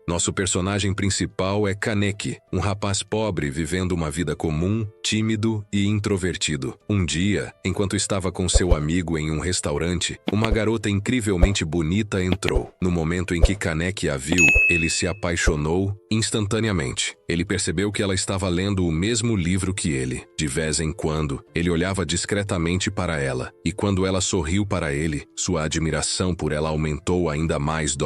Nosso personagem principal é Kaneki, um rapaz pobre vivendo uma vida comum, tímido e introvertido. Um dia, enquanto estava com seu amigo em um restaurante, uma garota incrivelmente bonita entrou. No momento em que Kaneki a viu, ele se apaixonou instantaneamente. Ele percebeu que ela estava lendo o mesmo livro que ele. De vez em quando, ele olhava discretamente para ela, e quando ela sorriu para ele, sua admiração por ela aumentou ainda mais.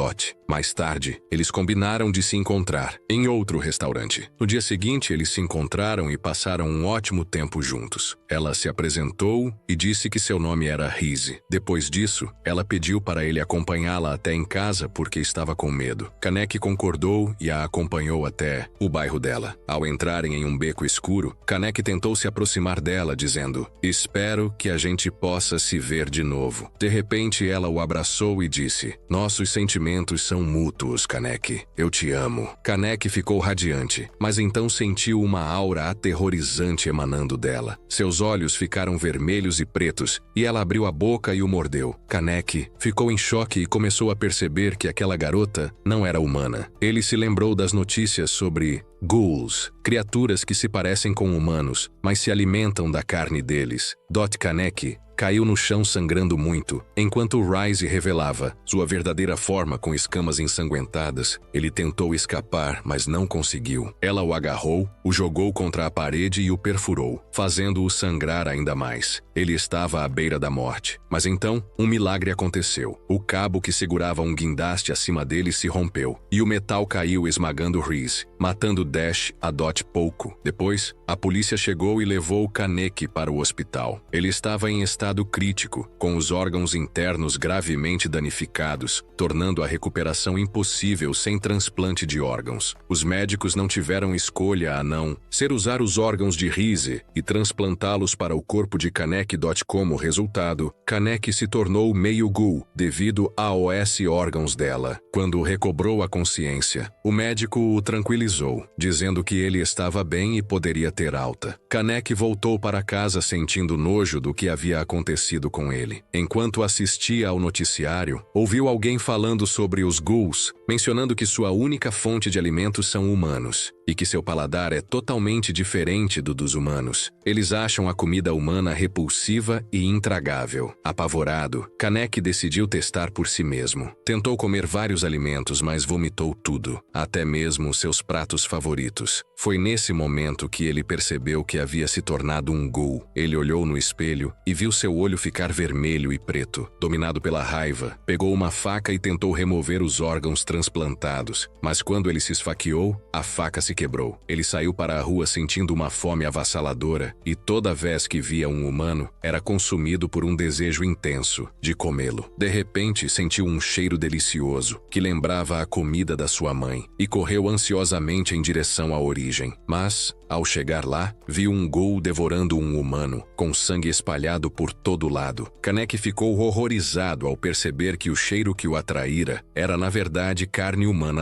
Mais tarde, eles combinaram de se encontrar em outro restaurante. No dia seguinte, eles se encontraram e passaram um ótimo tempo juntos. Ela se apresentou e disse que seu nome era Rise. Depois disso, ela pediu para ele acompanhá-la até em casa porque estava com medo. Kaneki concordou e a acompanhou até o bairro dela. Ao entrarem em um beco escuro, Kaneki tentou se aproximar dela, dizendo: "Espero que a gente possa se ver de novo." De repente, ela o abraçou e disse: "Nossos sentimentos são mútuos, Kaneki. Eu te amo." Kaneki ficou radiante, mas então sentiu uma aura aterrorizante emanando dela. Seus olhos ficaram vermelhos e pretos, e ela abriu a boca e o mordeu. Kaneki ficou em choque e começou a perceber que aquela garota não era humana. Ele se lembrou das notícias sobre ghouls, criaturas que se parecem com humanos, mas se alimentam da carne deles. Kaneki caiu no chão sangrando muito, enquanto Rise revelava sua verdadeira forma com escamas ensanguentadas. Ele tentou escapar, mas não conseguiu. Ela o agarrou, o jogou contra a parede e o perfurou, fazendo-o sangrar ainda mais. Ele estava à beira da morte. Mas então, um milagre aconteceu. O cabo que segurava um guindaste acima dele se rompeu, e o metal caiu esmagando Rise, matando Dash a pouco. Depois, a polícia chegou e levou Kaneki para o hospital. Ele estava em estado crítico, com os órgãos internos gravemente danificados, tornando a recuperação impossível sem transplante de órgãos. Os médicos não tiveram escolha a não ser usar os órgãos de Rise e transplantá-los para o corpo de Kaneki. Como resultado, Kaneki se tornou meio ghoul devido aos órgãos dela. Quando recobrou a consciência, o médico o tranquilizou, dizendo que ele estava bem e poderia ter alta. Kaneki voltou para casa sentindo nojo do que havia acontecido com ele. Enquanto assistia ao noticiário, ouviu alguém falando sobre os ghouls, mencionando que sua única fonte de alimentos são humanos, e que seu paladar é totalmente diferente do dos humanos. Eles acham a comida humana repulsiva e intragável. Apavorado, Kaneki decidiu testar por si mesmo. Tentou comer vários alimentos, mas vomitou tudo, até mesmo seus pratos favoritos. Foi nesse momento que ele percebeu que havia se tornado um ghoul. Ele olhou no espelho e viu seu olho ficar vermelho e preto. Dominado pela raiva, pegou uma faca e tentou remover os órgãos transplantados, mas quando ele se esfaqueou, a faca se quebrou. Ele saiu para a rua sentindo uma fome avassaladora, e toda vez que via um humano, era consumido por um desejo intenso de comê-lo. De repente, sentiu um cheiro delicioso, que lembrava a comida da sua mãe, e correu ansiosamente em direção à origem. Mas, ao chegar lá, viu um ghoul devorando um humano, com sangue espalhado por todo lado. Kaneki ficou horrorizado ao perceber que o cheiro que o atraíra era na verdade carne humana.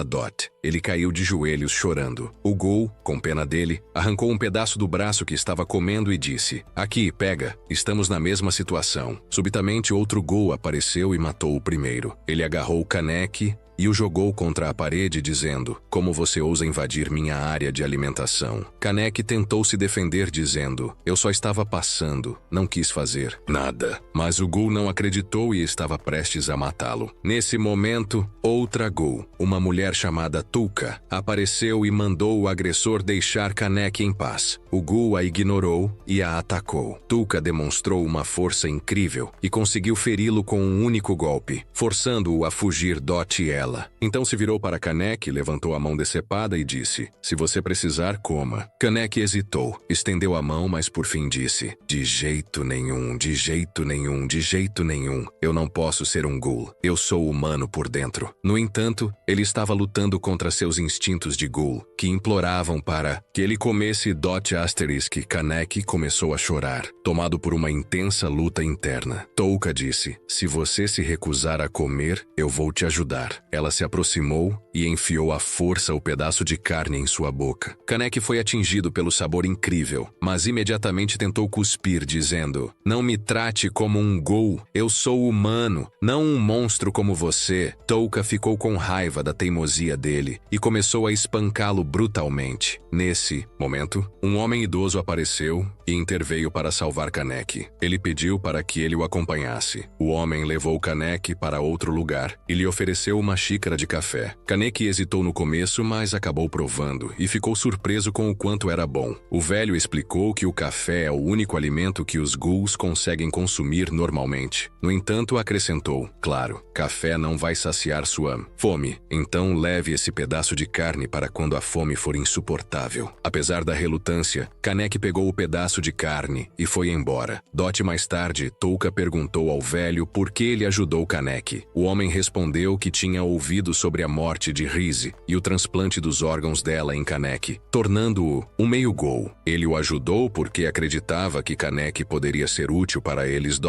Ele caiu de joelhos chorando. O ghoul, com pena dele, arrancou um pedaço do braço que estava comendo e disse: "Aqui, pega, estamos na mesma situação." Subitamente outro ghoul apareceu e matou o primeiro. Ele agarrou Kaneki e o jogou contra a parede, dizendo: "Como você ousa invadir minha área de alimentação?" Kaneki tentou se defender, dizendo: "Eu só estava passando, não quis fazer nada." Mas o ghoul não acreditou e estava prestes a matá-lo. Nesse momento, outra ghoul, uma mulher chamada Tuka, apareceu e mandou o agressor deixar Kaneki em paz. O ghoul a ignorou e a atacou. Tuka demonstrou uma força incrível e conseguiu feri-lo com um único golpe, forçando-o a fugir e ela. Então se virou para Kaneki, levantou a mão decepada e disse: "Se você precisar, coma." Kaneki hesitou, estendeu a mão, mas por fim disse: "De jeito nenhum, de jeito nenhum, de jeito nenhum. Eu não posso ser um ghoul. Eu sou humano por dentro." No entanto, ele estava lutando contra seus instintos de ghoul, que imploravam para que ele comesse ***. Kaneki começou a chorar, tomado por uma intensa luta interna. Touka disse: "Se você se recusar a comer, eu vou te ajudar." Ela se aproximou e enfiou à força o pedaço de carne em sua boca. Kaneki foi atingido pelo sabor incrível, mas imediatamente tentou cuspir, dizendo: "Não me trate como um ghoul, eu sou humano, não um monstro como você." Touka ficou com raiva da teimosia dele e começou a espancá-lo brutalmente. Nesse momento, um homem idoso apareceu e interveio para salvar Kaneki. Ele pediu para que ele o acompanhasse. O homem levou Kaneki para outro lugar e lhe ofereceu uma xícara de café. Kaneki hesitou no começo, mas acabou provando e ficou surpreso com o quanto era bom. O velho explicou que o café é o único alimento que os ghouls conseguem consumir normalmente. No entanto, acrescentou: "Claro, café não vai saciar sua fome, então leve esse pedaço de carne para quando a fome for insuportável." Apesar da relutância, Kaneki pegou o pedaço de carne e foi embora. Mais tarde, Touka perguntou ao velho por que ele ajudou Kaneki. O homem respondeu que tinha ouvido sobre a morte de Rise e o transplante dos órgãos dela em Kaneki, tornando-o um meio ghoul. Ele o ajudou porque acreditava que Kaneki poderia ser útil para eles.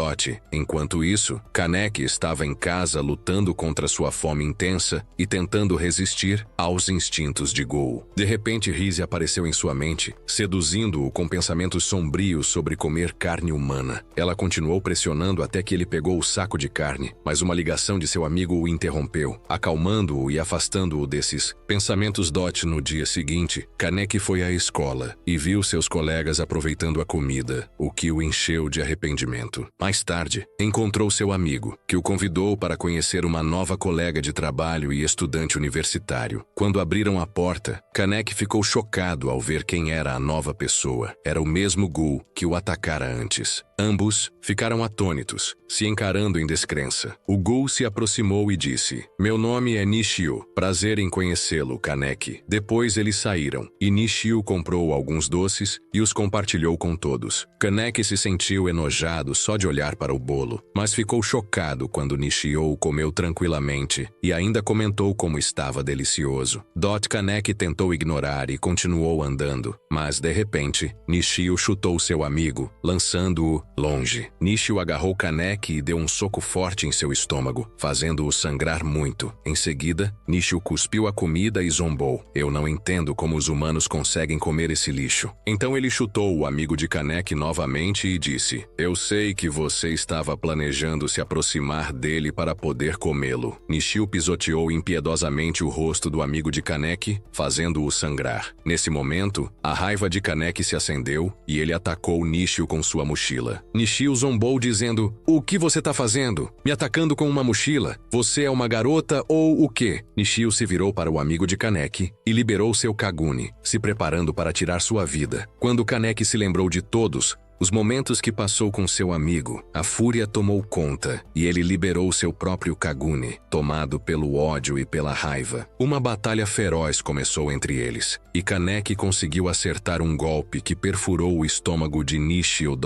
Enquanto isso, Kaneki estava em casa lutando contra sua fome intensa e tentando resistir aos instintos de ghoul. De repente, Rise apareceu em sua mente, seduzindo-o com pensamentos sombrios sobre comer carne humana. Ela continuou pressionando até que ele pegou o saco de carne, mas uma ligação de seu amigo o interrompeu, acalmando-o e afastando-o desses pensamentos. No dia seguinte, Kaneki foi à escola e viu seus colegas aproveitando a comida, o que o encheu de arrependimento. Mais tarde, encontrou seu amigo, que o convidou para conhecer uma nova colega de trabalho e estudante universitário. Quando abriram a porta, Kaneki ficou chocado ao ver quem era a nova pessoa. Era o mesmo ghoul que o atacara antes. Ambos ficaram atônitos, se encarando em descrença. O ghoul se aproximou e disse: "Meu nome é Nishio. Prazer em conhecê-lo, Kaneki." Depois eles saíram, e Nishio comprou alguns doces e os compartilhou com todos. Kaneki se sentiu enojado só de olhar para o bolo, mas ficou chocado quando Nishio comeu tranquilamente e ainda comentou como estava delicioso. Kaneki tentou ignorar e continuou andando, mas de repente, Nishio chutou seu amigo, lançando-o longe. Nishio agarrou Kaneki e deu um soco forte em seu estômago, fazendo-o sangrar muito. Em seguida, Nishio cuspiu a comida e zombou: "Eu não entendo como os humanos conseguem comer esse lixo." Então ele chutou o amigo de Kaneki novamente e disse: "Eu sei que você estava planejando se aproximar dele para poder comê-lo." Nishio pisoteou impiedosamente o rosto do amigo de Kaneki, fazendo-o sangrar. Nesse momento, a raiva de Kaneki se acendeu e ele atacou Nishio com sua mochila. Nishio zombou dizendo: "O que você tá fazendo? Me atacando com uma mochila? Você é uma garota ou o quê?" Nishio se virou para o amigo de Kaneki e liberou seu Kaguni, se preparando para tirar sua vida. Quando Kaneki se lembrou de todos os momentos que passou com seu amigo, a fúria tomou conta e ele liberou seu próprio Kaguni, tomado pelo ódio e pela raiva. Uma batalha feroz começou entre eles, e Kaneki conseguiu acertar um golpe que perfurou o estômago de Nishio.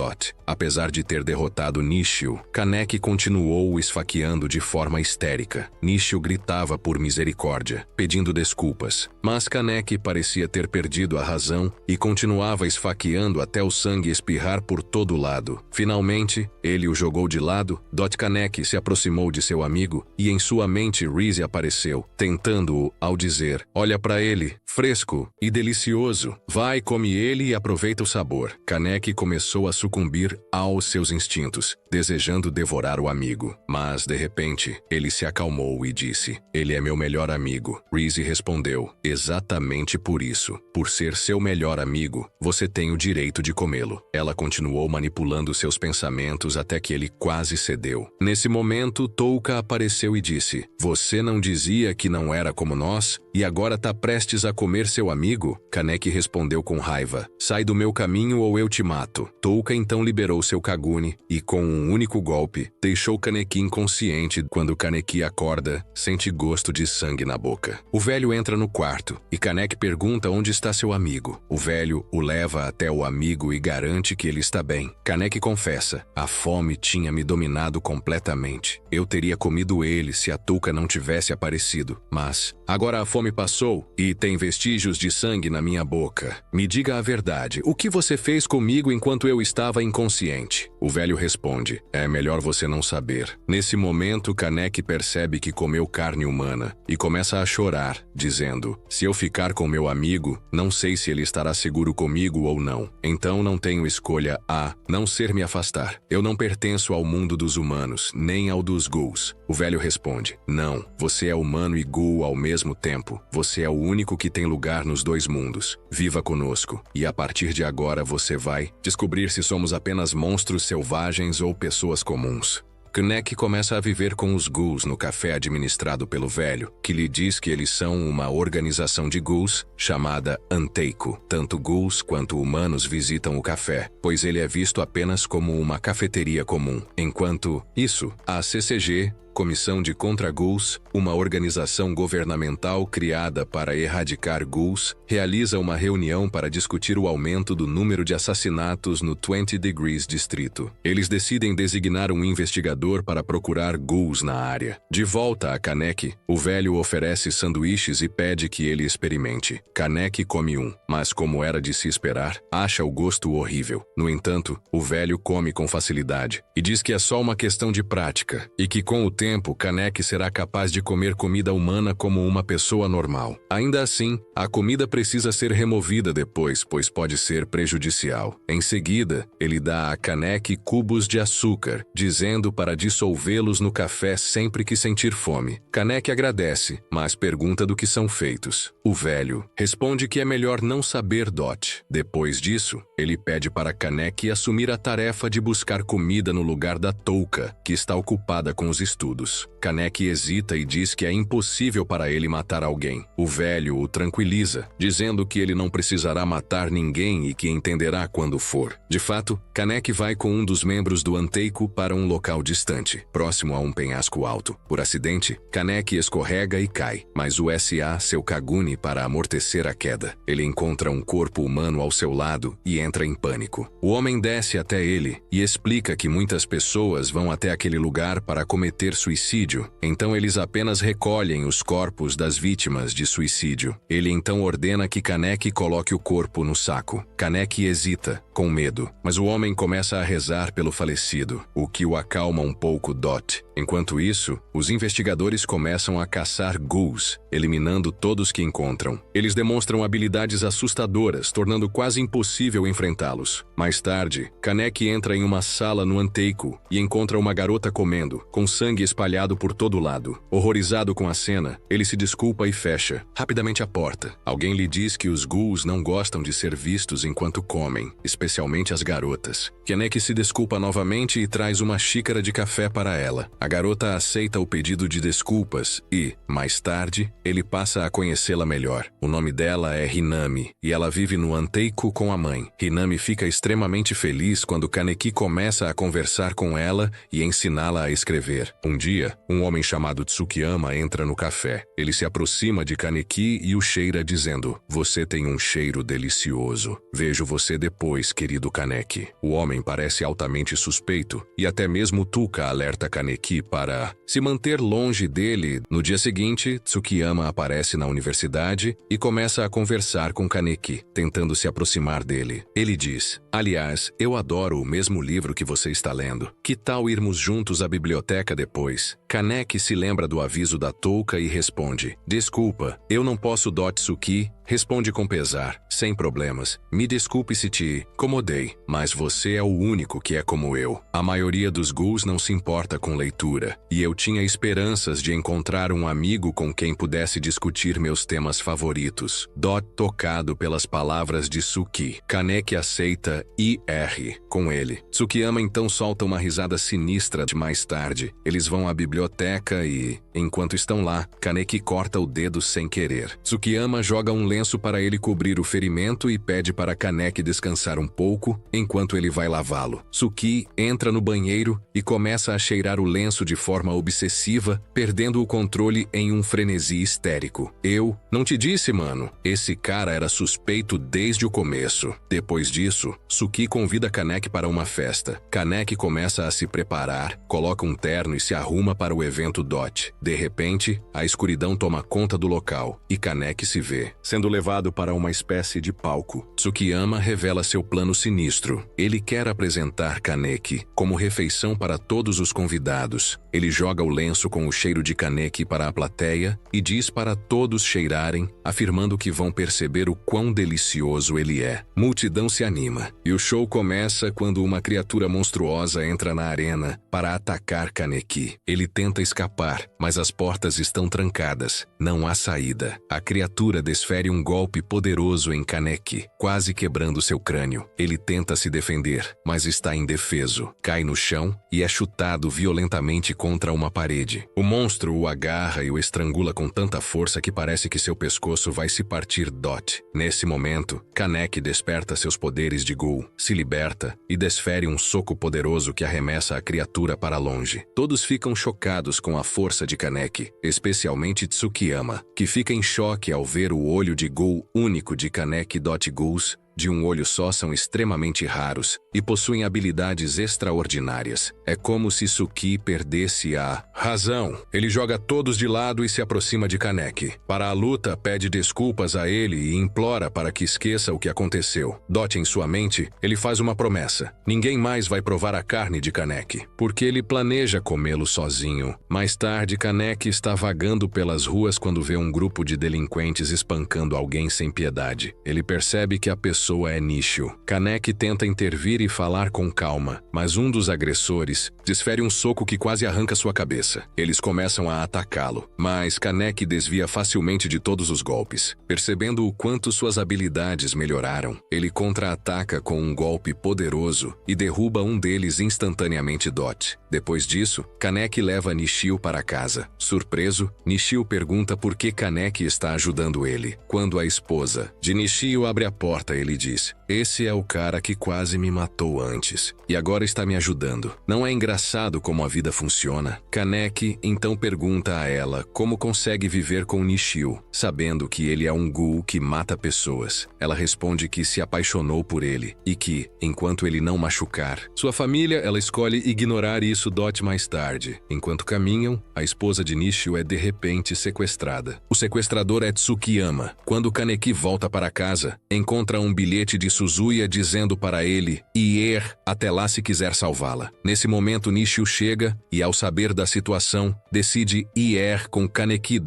Apesar de ter derrotado Nishio, Kaneki continuou o esfaqueando de forma histérica. Nishio gritava por misericórdia, pedindo desculpas, mas Kaneki parecia ter perdido a razão e continuava esfaqueando até o sangue espirrar por todo lado. Finalmente, ele o jogou de lado. Kaneki se aproximou de seu amigo e em sua mente Rise apareceu, tentando-o ao dizer: "Olha para ele, fresco e delicioso. Vai, come ele e aproveita o sabor." Kaneki começou a sucumbir aos seus instintos, desejando devorar o amigo. Mas, de repente, ele se acalmou e disse: "Ele é meu melhor amigo." Rise respondeu: "Exatamente por isso. Por ser seu melhor amigo, você tem o direito de comê-lo." Ela continuou manipulando seus pensamentos até que ele quase cedeu. Nesse momento, Touka apareceu e disse: "Você não dizia que não era como nós? E agora tá prestes a comer seu amigo?" Kaneki respondeu com raiva: "Sai do meu caminho ou eu te mato." Touka então liberou seu Kaguni e, com um único golpe, deixou Kaneki inconsciente. Quando Kaneki acorda, sente gosto de sangue na boca. O velho entra no quarto e Kaneki pergunta onde está seu amigo. O velho o leva até o amigo e garante que ele Está bem. Kaneki confessa. A fome tinha me dominado completamente. Eu teria comido ele se a touca não tivesse aparecido. Mas, agora a fome passou e tem vestígios de sangue na minha boca. Me diga a verdade. O que você fez comigo enquanto eu estava inconsciente? O velho responde. É melhor você não saber. Nesse momento, Kaneki percebe que comeu carne humana e começa a chorar, dizendo: se eu ficar com meu amigo, não sei se ele estará seguro comigo ou não. Então não tenho escolha a não ser me afastar. Eu não pertenço ao mundo dos humanos, nem ao dos ghouls. O velho responde: não, você é humano e ghoul ao mesmo tempo. Você é o único que tem lugar nos dois mundos. Viva conosco, e a partir de agora você vai descobrir se somos apenas monstros selvagens ou pessoas comuns. Kaneki começa a viver com os ghouls no café administrado pelo velho, que lhe diz que eles são uma organização de ghouls chamada Anteico. Tanto ghouls quanto humanos visitam o café, pois ele é visto apenas como uma cafeteria comum. Enquanto isso, a CCG, Comissão de Contra-Ghouls, uma organização governamental criada para erradicar ghouls, realiza uma reunião para discutir o aumento do número de assassinatos no 20 Degrees Distrito. Eles decidem designar um investigador para procurar ghouls na área. De volta a Kaneki, o velho oferece sanduíches e pede que ele experimente. Kaneki come um, mas como era de se esperar, acha o gosto horrível. No entanto, o velho come com facilidade e diz que é só uma questão de prática e que com o tempo, Kaneki será capaz de comer comida humana como uma pessoa normal. Ainda assim, a comida precisa ser removida depois, pois pode ser prejudicial. Em seguida, ele dá a Kaneki cubos de açúcar, dizendo para dissolvê-los no café sempre que sentir fome. Kaneki agradece, mas pergunta do que são feitos. O velho responde que é melhor não saber Dot. Depois disso, ele pede para Kaneki assumir a tarefa de buscar comida no lugar da touca, que está ocupada com os estudos. Kaneki hesita e diz que é impossível para ele matar alguém. O velho o tranquiliza, dizendo que ele não precisará matar ninguém e que entenderá quando for. De fato, Kaneki vai com um dos membros do Anteico para um local distante, próximo a um penhasco alto. Por acidente, Kaneki escorrega e cai, mas o SA seu Kaguni para amortecer a queda. Ele encontra um corpo humano ao seu lado e entra em pânico. O homem desce até ele e explica que muitas pessoas vão até aquele lugar para cometer suicídio, então eles apenas recolhem os corpos das vítimas de suicídio. Ele então ordena que Kaneki coloque o corpo no saco. Kaneki hesita, com medo, mas o homem começa a rezar pelo falecido, o que o acalma um pouco Dot. Enquanto isso, os investigadores começam a caçar ghouls, eliminando todos que encontram. Eles demonstram habilidades assustadoras, tornando quase impossível enfrentá-los. Mais tarde, Kaneki entra em uma sala no Anteico e encontra uma garota comendo, com sangue espalhado por todo lado. Horrorizado com a cena, ele se desculpa e fecha rapidamente a porta. Alguém lhe diz que os ghouls não gostam de ser vistos enquanto comem, especialmente as garotas. Kaneki se desculpa novamente e traz uma xícara de café para ela. A garota aceita o pedido de desculpas e, mais tarde, ele passa a conhecê-la melhor. O nome dela é Hinami e ela vive no Anteico com a mãe. Hinami fica extremamente feliz quando Kaneki começa a conversar com ela e ensiná-la a escrever. Um dia, um homem chamado Tsukiyama entra no café. Ele se aproxima de Kaneki e o cheira dizendo: "Você tem um cheiro delicioso. Vejo você depois, querido Kaneki." O homem parece altamente suspeito e até mesmo Tuka alerta Kaneki para se manter longe dele. No dia seguinte, Tsukiyama aparece na universidade e começa a conversar com Kaneki, tentando se aproximar dele. Ele diz: "Aliás, eu adoro o mesmo livro que você está lendo. Que tal irmos juntos à biblioteca depois?" Kaneki se lembra do aviso da touca e responde: "Desculpa, eu não posso Dotsuki." Responde com pesar: "Sem problemas. Me desculpe se te incomodei, mas você é o único que é como eu. A maioria dos ghouls não se importa com leitura, e eu tinha esperanças de encontrar um amigo com quem pudesse discutir meus temas favoritos." Dot, tocado pelas palavras de Suki, Kaneki aceita e ri com ele. Tsukiyama então solta uma risada sinistra. Mais tarde, eles vão à biblioteca biblioteca e, enquanto estão lá, Kaneki corta o dedo sem querer. Tsukiyama joga um lenço para ele cobrir o ferimento e pede para Kaneki descansar um pouco enquanto ele vai lavá-lo. Tsuki entra no banheiro e começa a cheirar o lenço de forma obsessiva, perdendo o controle em um frenesi histérico. Eu não te disse, mano. Esse cara era suspeito desde o começo. Depois disso, Tsuki convida Kaneki para uma festa. Kaneki começa a se preparar, coloca um terno e se arruma para o evento DOT. De repente, a escuridão toma conta do local e Kaneki se vê sendo levado para uma espécie de palco. Tsukiyama revela seu plano sinistro. Ele quer apresentar Kaneki como refeição para todos os convidados. Ele joga o lenço com o cheiro de Kaneki para a plateia e diz para todos cheirarem, afirmando que vão perceber o quão delicioso ele é. Multidão se anima e o show começa quando uma criatura monstruosa entra na arena para atacar Kaneki. Ele tenta escapar, mas as portas estão trancadas. Não há saída. A criatura desfere um golpe poderoso em Kaneki, quase quebrando seu crânio. Ele tenta se defender, mas está indefeso. Cai no chão e é chutado violentamente contra uma parede. O monstro o agarra e o estrangula com tanta força que parece que seu pescoço vai se partir dot. Nesse momento, Kaneki desperta seus poderes de ghoul, se liberta e desfere um soco poderoso que arremessa a criatura para longe. Todos ficam chocados com a força de Kaneki, especialmente Tsukiyama, que fica em choque ao ver o olho de ghoul único de Kaneki. Ghouls de um olho só são extremamente raros e possuem habilidades extraordinárias. É como se Tsuki perdesse a razão. Ele joga todos de lado e se aproxima de Kaneki. Para a luta, pede desculpas a ele e implora para que esqueça o que aconteceu. Dot em sua mente, ele faz uma promessa. Ninguém mais vai provar a carne de Kaneki, porque ele planeja comê-lo sozinho. Mais tarde, Kaneki está vagando pelas ruas quando vê um grupo de delinquentes espancando alguém sem piedade. Ele percebe que a pessoa é Nishio. Kaneki tenta intervir e falar com calma, mas um dos agressores desfere um soco que quase arranca sua cabeça. Eles começam a atacá-lo, mas Kaneki desvia facilmente de todos os golpes. Percebendo o quanto suas habilidades melhoraram, ele contra-ataca com um golpe poderoso e derruba um deles instantaneamente Dot. Depois disso, Kaneki leva Nishio para casa. Surpreso, Nishio pergunta por que Kaneki está ajudando ele. Quando a esposa de Nishio abre a porta, ele diz: "Esse é o cara que quase me matou antes, e agora está me ajudando. Não é engraçado como a vida funciona?" Kaneki então pergunta a ela como consegue viver com Nishio, sabendo que ele é um ghoul que mata pessoas. Ela responde que se apaixonou por ele, e que, enquanto ele não machucar sua família, ela escolhe ignorar isso Dot mais tarde. Enquanto caminham, a esposa de Nishio é de repente sequestrada. O sequestrador é Tsukiyama. Quando Kaneki volta para casa, encontra um bilhete de Suzuya dizendo para ele ir até lá se quiser salvá-la. Nesse momento, Nishio chega e, ao saber da situação, decide ir com Kaneki.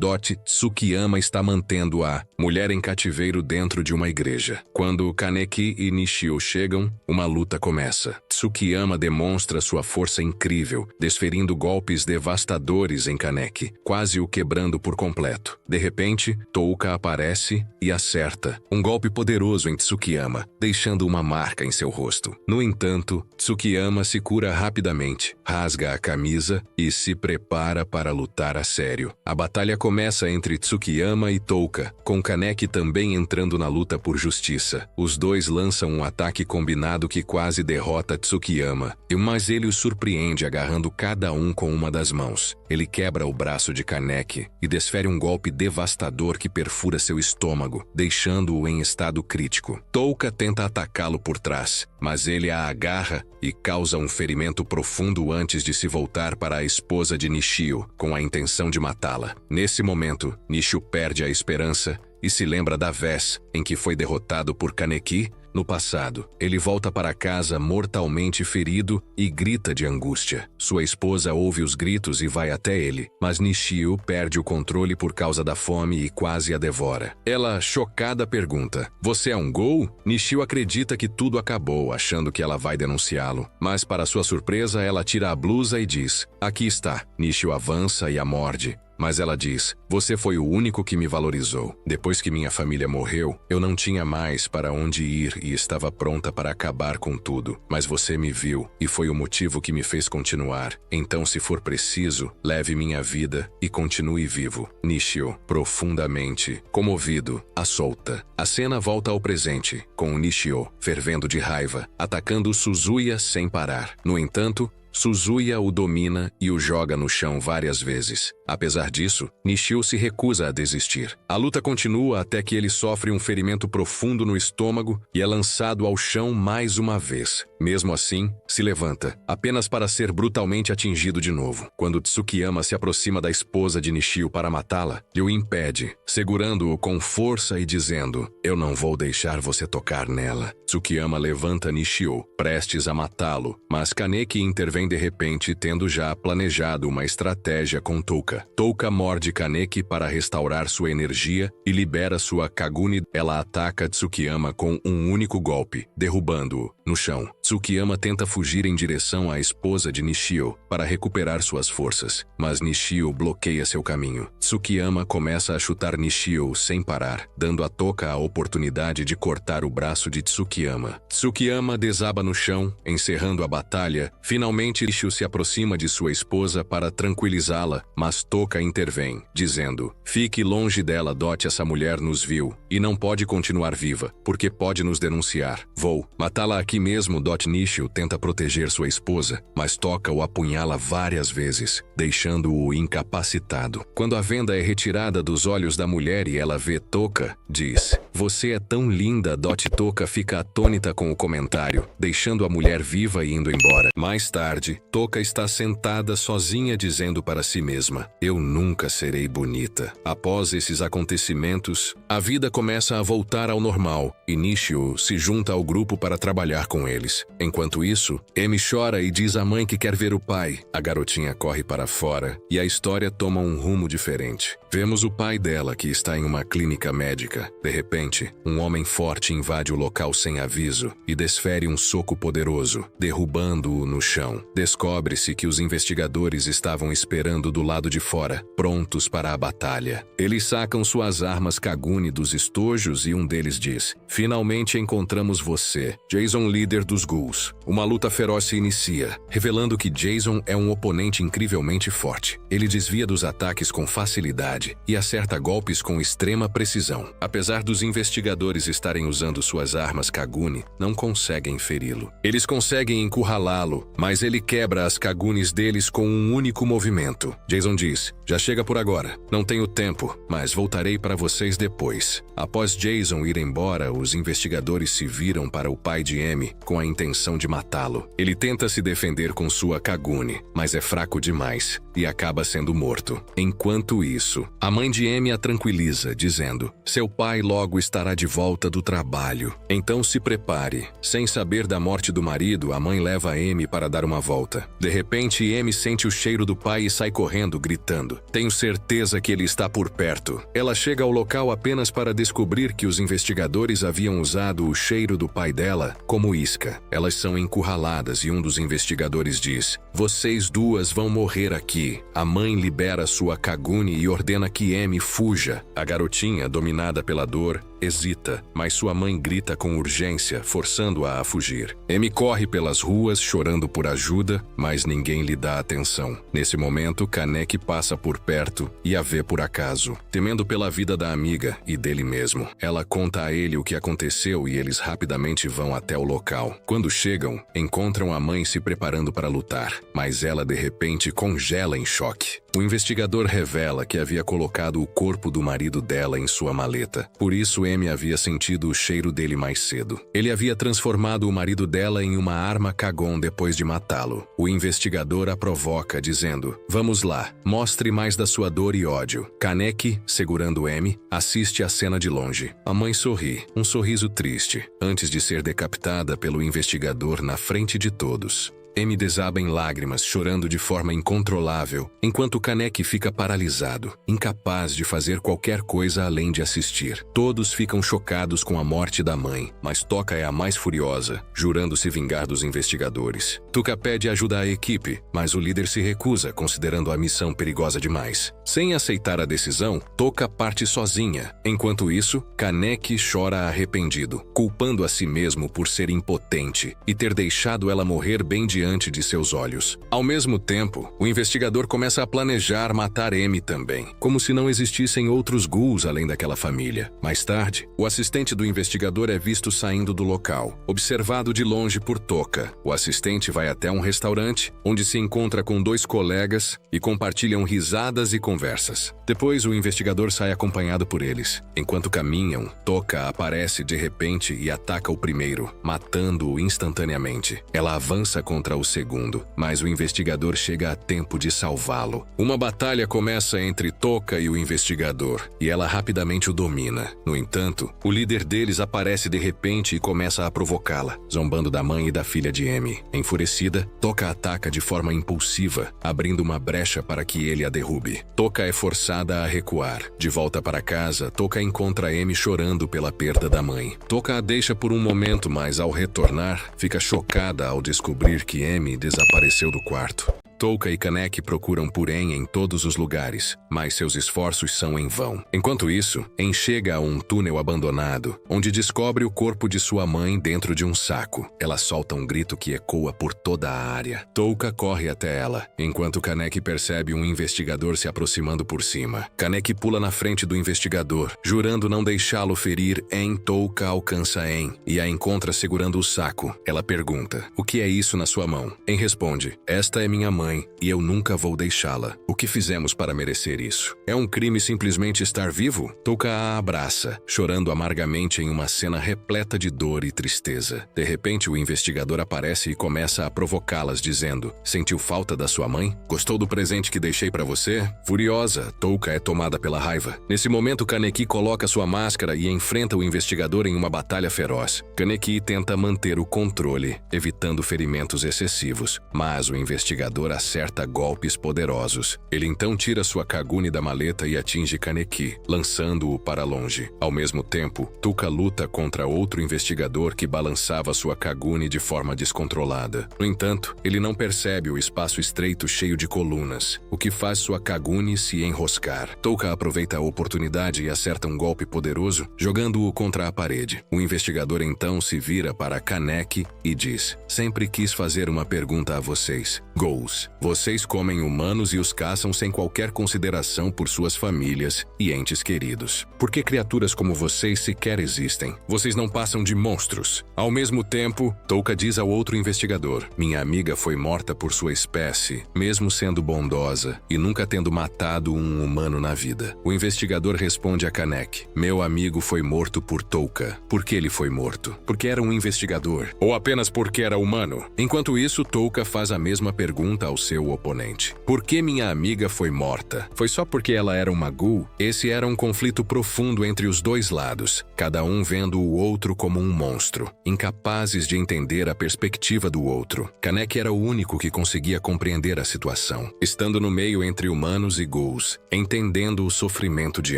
Tsukiyama está mantendo a mulher em cativeiro dentro de uma igreja. Quando Kaneki e Nishio chegam, uma luta começa. Tsukiyama demonstra sua força incrível, desferindo golpes devastadores em Kaneki, quase o quebrando por completo. De repente, Touka aparece e acerta um golpe poderoso em Tsukiyama, deixando uma marca em seu rosto. No entanto, Tsukiyama se cura rapidamente, rasga a camisa e se prepara para lutar a sério. A batalha começa entre Tsukiyama e Touka, com Kaneki também entrando na luta por justiça. Os dois lançam um ataque combinado que quase derrota Tsukiyama, mas ele os surpreende agarrando cada um com uma das mãos. Ele quebra o braço de Kaneki e desfere um golpe devastador que perfura seu estômago, deixando-o em estado crítico. Touka tenta atacá-lo por trás, mas ele a agarra e causa um ferimento profundo antes de se voltar para a esposa de Nishio, com a intenção de matá-la. Nesse momento, Nishio perde a esperança e se lembra da vez em que foi derrotado por Kaneki no passado. Ele volta para casa mortalmente ferido e grita de angústia. Sua esposa ouve os gritos e vai até ele, mas Nishio perde o controle por causa da fome e quase a devora. Ela, chocada, pergunta: "Você é um ghoul?" Nishio acredita que tudo acabou, achando que ela vai denunciá-lo, mas para sua surpresa ela tira a blusa e diz: "Aqui está." Nishio avança e a morde, mas ela diz: você foi o único que me valorizou. Depois que minha família morreu, eu não tinha mais para onde ir e estava pronta para acabar com tudo. Mas você me viu e foi o motivo que me fez continuar. Então, se for preciso, leve minha vida e continue vivo. Nishio, profundamente comovido, a solta. A cena volta ao presente, com o Nishio fervendo de raiva, atacando Suzuya sem parar. No entanto, Suzuya o domina e o joga no chão várias vezes. Apesar disso, Nishio se recusa a desistir. A luta continua até que ele sofre um ferimento profundo no estômago e é lançado ao chão mais uma vez. Mesmo assim, se levanta, apenas para ser brutalmente atingido de novo. Quando Tsukiyama se aproxima da esposa de Nishio para matá-la, ele o impede, segurando-o com força e dizendo: eu não vou deixar você tocar nela. Tsukiyama levanta Nishio, prestes a matá-lo, mas Kaneki intervém de repente, tendo já planejado uma estratégia com Touka. Touka morde Kaneki para restaurar sua energia e libera sua Kaguni. Ela ataca Tsukiyama com um único golpe, derrubando-o no chão. Tsukiyama tenta fugir em direção à esposa de Nishio para recuperar suas forças, mas Nishio bloqueia seu caminho. Tsukiyama começa a chutar Nishio sem parar, dando a Touka a oportunidade de cortar o braço de Tsukiyama. Tsukiyama desaba no chão, encerrando a batalha. Finalmente, Nishio se aproxima de sua esposa para tranquilizá-la, mas Touka intervém, dizendo: fique longe dela, Dot, essa mulher nos viu e não pode continuar viva, porque pode nos denunciar. Vou matá-la aqui mesmo, Dot. Nishio tenta proteger sua esposa, mas Touka o apunhala várias vezes, deixando-o incapacitado. Quando a venda é retirada dos olhos da mulher e ela vê Touka, diz: você é tão linda, Dot. Touka fica atônita com o comentário, deixando a mulher viva e indo embora. Mais tarde, Touka está sentada sozinha dizendo para si mesma: eu nunca serei bonita. Após esses acontecimentos, a vida começa a voltar ao normal e Nishio se junta ao grupo para trabalhar com eles. Enquanto isso, Emi chora e diz à mãe que quer ver o pai. A garotinha corre para fora e a história toma um rumo diferente. Vemos o pai dela que está em uma clínica médica. De repente, um homem forte invade o local sem aviso e desfere um soco poderoso, derrubando-o no chão. Descobre-se que os investigadores estavam esperando do lado de fora, prontos para a batalha. Eles sacam suas armas Kaguni dos estojos e um deles diz: finalmente encontramos você, Jason, líder dos Ghouls. Uma luta feroz se inicia, revelando que Jason é um oponente incrivelmente forte. Ele desvia dos ataques com facilidade e acerta golpes com extrema precisão. Apesar dos investigadores estarem usando suas armas Kaguni, não conseguem feri-lo. Eles conseguem encurralá-lo, mas ele quebra as Kagunis deles com um único movimento. Jason diz: já chega por agora. Não tenho tempo, mas voltarei para vocês depois. Após Jason ir embora, os investigadores se viram para o pai de Emi com a intenção de matá-lo. Ele tenta se defender com sua Kaguni, mas é fraco demais e acaba sendo morto. Enquanto isso, a mãe de Emi a tranquiliza, dizendo: seu pai logo estará de volta do trabalho. Então se prepare. Sem saber da morte do marido, a mãe leva Emi para dar uma volta. De repente, Emi sente o cheiro do pai e sai correndo, gritando: tenho certeza que ele está por perto. Ela chega ao local apenas para descobrir que os investigadores haviam usado o cheiro do pai dela como isca. Elas são encurraladas e um dos investigadores diz: vocês duas vão morrer aqui. A mãe libera sua Kaguni e ordena que Emi fuja. A garotinha, dominada pela dor, hesita, mas sua mãe grita com urgência, forçando-a a fugir. Emi corre pelas ruas chorando por ajuda, mas ninguém lhe dá atenção. Nesse momento, Kaneki passa por perto e a vê por acaso. Temendo pela vida da amiga e dele mesmo, ela conta a ele o que aconteceu e eles rapidamente vão até o local. Quando chegam, encontram a mãe se preparando para lutar, mas ela de repente congela em choque. O investigador revela que havia colocado o corpo do marido dela em sua maleta. Por isso, Emi havia sentido o cheiro dele mais cedo. Ele havia transformado o marido dela em uma arma Kagon depois de matá-lo. O investigador a provoca, dizendo: vamos lá, mostre mais da sua dor e ódio. Kaneki, segurando Emi, assiste a cena de longe. A mãe sorri, um sorriso triste, antes de ser decapitada pelo investigador na frente de todos. Amy desaba em lágrimas, chorando de forma incontrolável, enquanto Kaneki fica paralisado, incapaz de fazer qualquer coisa além de assistir. Todos ficam chocados com a morte da mãe, mas Toka é a mais furiosa, jurando se vingar dos investigadores. Tuka pede ajuda à equipe, mas o líder se recusa, considerando a missão perigosa demais. Sem aceitar a decisão, Toka parte sozinha. Enquanto isso, Kaneki chora arrependido, culpando a si mesmo por ser impotente e ter deixado ela morrer bem diante de seus olhos. Ao mesmo tempo, o investigador começa a planejar matar Amy também, como se não existissem outros ghouls além daquela família. Mais tarde, o assistente do investigador é visto saindo do local, observado de longe por Toka. O assistente vai até um restaurante, onde se encontra com 2 colegas e compartilham risadas e conversas. Depois, o investigador sai acompanhado por eles. Enquanto caminham, Toka aparece de repente e ataca o primeiro, matando-o instantaneamente. Ela avança contra o segundo, mas o investigador chega a tempo de salvá-lo. Uma batalha começa entre Toka e o investigador, e ela rapidamente o domina. No entanto, o líder deles aparece de repente e começa a provocá-la, zombando da mãe e da filha de Amy. Enfurecida, Toka ataca de forma impulsiva, abrindo uma brecha para que ele a derrube. Toka é forçada a recuar. De volta para casa, Toka encontra Amy chorando pela perda da mãe. Toka a deixa por um momento, mas ao retornar, fica chocada ao descobrir que Amy desapareceu do quarto. Toka e Kaneki procuram por En em todos os lugares, mas seus esforços são em vão. Enquanto isso, En chega a um túnel abandonado, onde descobre o corpo de sua mãe dentro de um saco. Ela solta um grito que ecoa por toda a área. Toka corre até ela, enquanto Kaneki percebe um investigador se aproximando por cima. Kaneki pula na frente do investigador, jurando não deixá-lo ferir En. Toka alcança En e a encontra segurando o saco. Ela pergunta: "O que é isso na sua mão?" En responde: "Esta é minha mãe, e eu nunca vou deixá-la. O que fizemos para merecer isso? É um crime simplesmente estar vivo?" Toka a abraça, chorando amargamente em uma cena repleta de dor e tristeza. De repente, o investigador aparece e começa a provocá-las, dizendo: "Sentiu falta da sua mãe? Gostou do presente que deixei para você?" Furiosa, Toka é tomada pela raiva. Nesse momento, Kaneki coloca sua máscara e enfrenta o investigador em uma batalha feroz. Kaneki tenta manter o controle, evitando ferimentos excessivos, mas o investigador acerta golpes poderosos. Ele então tira sua Kaguni da maleta e atinge Kaneki, lançando-o para longe. Ao mesmo tempo, Tuka luta contra outro investigador que balançava sua Kaguni de forma descontrolada. No entanto, ele não percebe o espaço estreito cheio de colunas, o que faz sua Kaguni se enroscar. Tuka aproveita a oportunidade e acerta um golpe poderoso, jogando-o contra a parede. O investigador então se vira para Kaneki e diz: "Sempre quis fazer uma pergunta a vocês, ghouls. Vocês comem humanos e os caçam sem qualquer consideração por suas famílias e entes queridos. Por que criaturas como vocês sequer existem? Vocês não passam de monstros." Ao mesmo tempo, Toka diz ao outro investigador: "Minha amiga foi morta por sua espécie, mesmo sendo bondosa e nunca tendo matado um humano na vida." O investigador responde a Kaneki: "Meu amigo foi morto por Toka. Por que ele foi morto? Porque era um investigador? Ou apenas porque era humano?" Enquanto isso, Toka faz a mesma pergunta ao seu oponente: "Por que minha amiga foi morta? Foi só porque ela era uma ghoul?" Esse era um conflito profundo entre os dois lados, cada um vendo o outro como um monstro, incapazes de entender a perspectiva do outro. Kaneki era o único que conseguia compreender a situação, estando no meio entre humanos e ghouls, entendendo o sofrimento de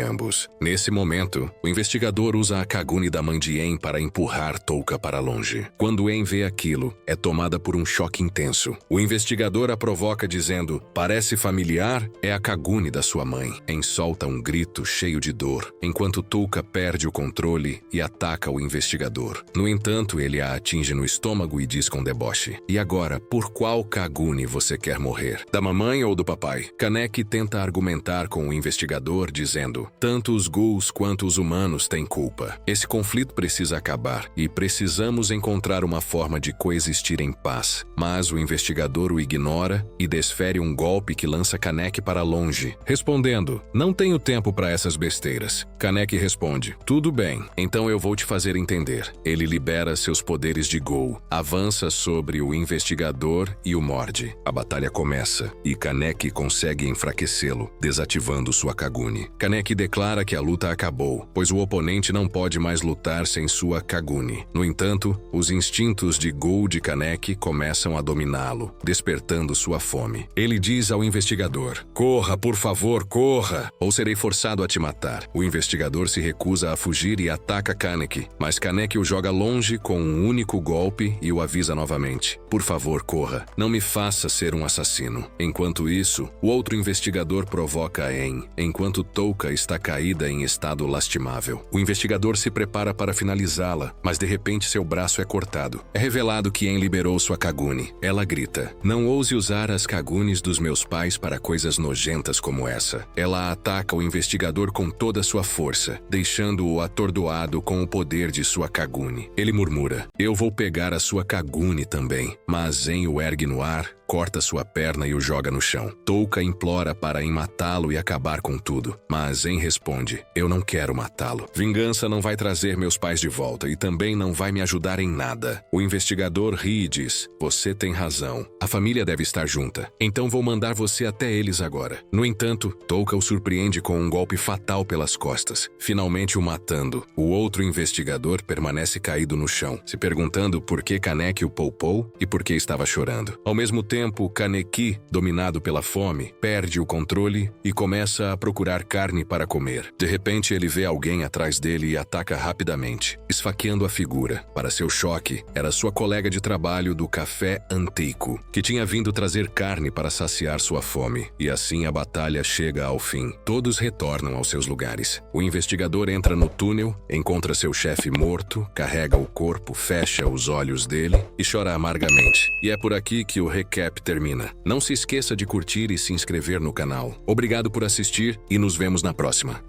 ambos. Nesse momento, o investigador usa a Kaguni da mãe de En para empurrar Toka para longe. Quando En vê aquilo, é tomada por um choque intenso. O investigador a provoca dizendo: "Parece familiar? É a Kaguni da sua mãe." En solta um grito cheio de dor, enquanto Toka perde o controle e ataca o investigador. No entanto, ele a atinge no estômago e diz com deboche: "E agora, por qual Kaguni você quer morrer? Da mamãe ou do papai?" Kaneki tenta argumentar com o investigador, dizendo: "Tanto os ghouls quanto os humanos têm culpa. Esse conflito precisa acabar e precisamos encontrar uma forma de coexistir em paz." Mas o investigador o ignora e desfere um golpe que lança Kaneki para longe, respondendo: "Não tenho tempo para essas besteiras." Kaneki responde: "Tudo bem, então eu vou te fazer entender." Ele libera seus poderes de Gou, avança sobre o investigador e o morde. A batalha começa e Kaneki consegue enfraquecê-lo, desativando sua Kaguni. Kaneki declara que a luta acabou, pois o oponente não pode mais lutar sem sua Kaguni. No entanto, os instintos de Gou de Kaneki começam a dominá-lo, despertando sua fome. Ele diz ao investigador: "Corra, por favor, corra, ou serei forçado a te matar." O investigador se recusa a fugir e ataca Kaneki, mas Kaneki o joga longe com um único golpe e o avisa novamente: "Por favor, corra, não me faça ser um assassino." Enquanto isso, o outro investigador provoca En, enquanto Touka está caída em estado lastimável. O investigador se prepara para finalizá-la, mas de repente seu braço é cortado. É revelado que En liberou sua Kaguni. Ela grita: "Não ouse usar as Kagunis dos meus pais para coisas nojentas como essa." Ela ataca o investigador com toda sua força, deixando-o atordoado com o poder de sua Kaguni. Ele murmura: "Eu vou pegar a sua Kaguni também." Mas En o ergue no ar, corta sua perna e o joga no chão. Touka implora para En matá-lo e acabar com tudo, mas En responde: "Eu não quero matá-lo. Vingança não vai trazer meus pais de volta e também não vai me ajudar em nada." O investigador ri e diz: "Você tem razão. A família deve estar junta. Então vou mandar você até eles agora." No entanto, Touka o surpreende com um golpe fatal pelas costas, finalmente o matando. O outro investigador permanece caído no chão, se perguntando por que Kaneki o poupou e por que estava chorando. Ao mesmo tempo, Kaneki, dominado pela fome, perde o controle e começa a procurar carne para comer. De repente, ele vê alguém atrás dele e ataca rapidamente, esfaqueando a figura. Para seu choque, era sua colega de trabalho do café Antico, que tinha vindo trazer carne para saciar sua fome. E assim a batalha chega ao fim. Todos retornam aos seus lugares. O investigador entra no túnel, encontra seu chefe morto, carrega o corpo, fecha os olhos dele e chora amargamente. E é por aqui que o recap termina. Não se esqueça de curtir e se inscrever no canal. Obrigado por assistir e nos vemos na próxima.